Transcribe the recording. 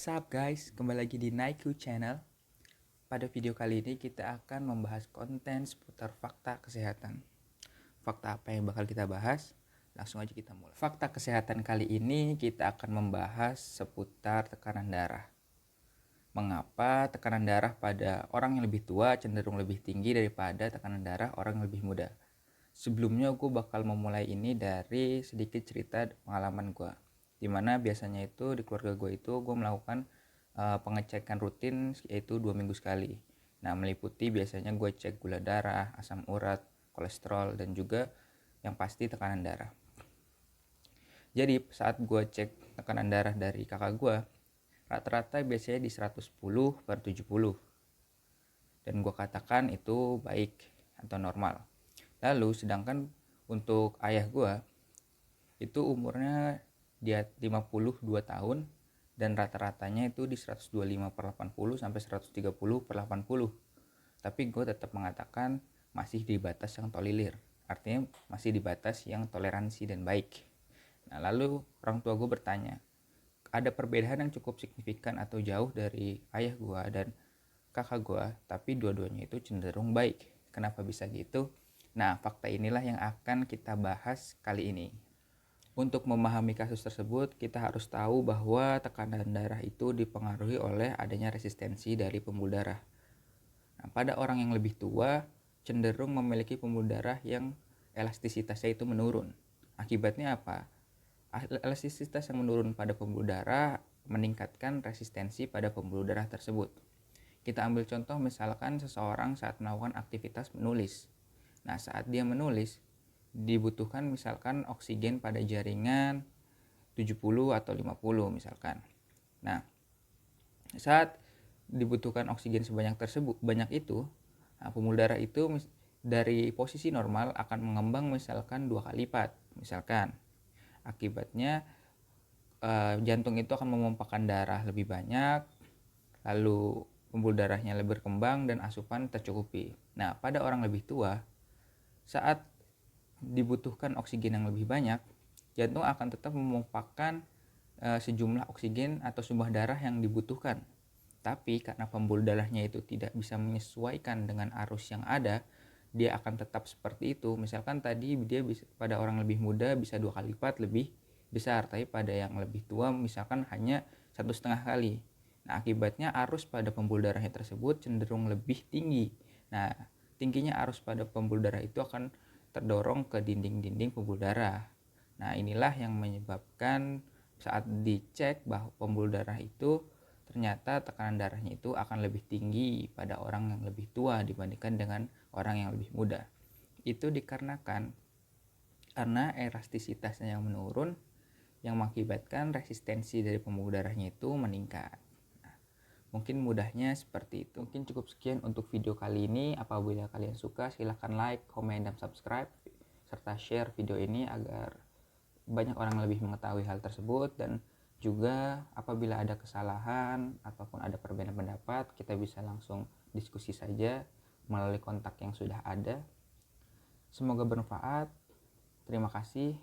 What's up guys, kembali lagi di Naiku Channel. Pada video kali ini kita akan membahas konten seputar fakta kesehatan. Fakta apa yang bakal kita bahas? Langsung aja kita mulai. Fakta kesehatan kali ini kita akan membahas seputar tekanan darah. Mengapa tekanan darah pada orang yang lebih tua cenderung lebih tinggi daripada tekanan darah orang yang lebih muda? Sebelumnya gue bakal memulai ini dari sedikit cerita pengalaman gue. Dimana biasanya itu di keluarga gue itu gue melakukan pengecekan rutin yaitu 2 minggu sekali. Nah, meliputi biasanya gue cek gula darah, asam urat, kolesterol, dan juga yang pasti tekanan darah. Jadi saat gue cek tekanan darah dari kakak gue, rata-rata biasanya di 110/70. Dan gue katakan itu baik atau normal. Lalu sedangkan untuk ayah gue itu umurnya dia 52 tahun dan rata-ratanya itu di 125/80 sampai 130/80. Tapi gue tetap mengatakan masih di batas yang tolerir. Artinya masih di batas yang toleransi dan baik. Nah, lalu orang tua gue bertanya, ada perbedaan yang cukup signifikan atau jauh dari ayah gue dan kakak gue, tapi dua-duanya itu cenderung baik. Kenapa bisa gitu? Nah, fakta inilah yang akan kita bahas kali ini. Untuk memahami kasus tersebut, kita harus tahu bahwa tekanan darah itu dipengaruhi oleh adanya resistensi dari pembuluh darah. Nah, pada orang yang lebih tua, cenderung memiliki pembuluh darah yang elastisitasnya itu menurun. Akibatnya apa? Elastisitas yang menurun pada pembuluh darah meningkatkan resistensi pada pembuluh darah tersebut. Kita ambil contoh misalkan seseorang saat melakukan aktivitas menulis. Nah, saat dia menulis, dibutuhkan misalkan oksigen pada jaringan 70 atau 50 misalkan. Nah, saat dibutuhkan oksigen banyak itu, nah, pembuluh darah itu dari posisi normal akan mengembang misalkan 2 kali lipat. Misalkan akibatnya jantung itu akan memompahkan darah lebih banyak, lalu pembuluh darahnya lebih berkembang dan asupan tercukupi. Nah, pada orang lebih tua, saat dibutuhkan oksigen yang lebih banyak, jantung akan tetap memompahkan sejumlah oksigen atau sumber darah yang dibutuhkan. Tapi karena pembuluh darahnya itu tidak bisa menyesuaikan dengan arus yang ada, dia akan tetap seperti itu. Misalkan tadi dia bisa, pada orang lebih muda bisa 2 kali lipat lebih besar, tapi pada yang lebih tua misalkan hanya 1,5 kali. Nah, akibatnya arus pada pembuluh darahnya tersebut cenderung lebih tinggi. Nah, tingginya arus pada pembuluh darah itu akan terdorong ke dinding-dinding pembuluh darah. Nah, inilah yang menyebabkan saat dicek bahwa pembuluh darah itu ternyata tekanan darahnya itu akan lebih tinggi pada orang yang lebih tua dibandingkan dengan orang yang lebih muda. Itu dikarenakan karena elastisitasnya yang menurun yang mengakibatkan resistensi dari pembuluh darahnya itu meningkat. Mungkin mudahnya seperti itu. Mungkin cukup sekian untuk video kali ini. Apabila kalian suka, silahkan like, komen, dan subscribe, serta share video ini agar banyak orang lebih mengetahui hal tersebut. Dan juga apabila ada kesalahan ataupun ada perbedaan pendapat, kita bisa langsung diskusi saja melalui kontak yang sudah ada. Semoga bermanfaat. Terima kasih.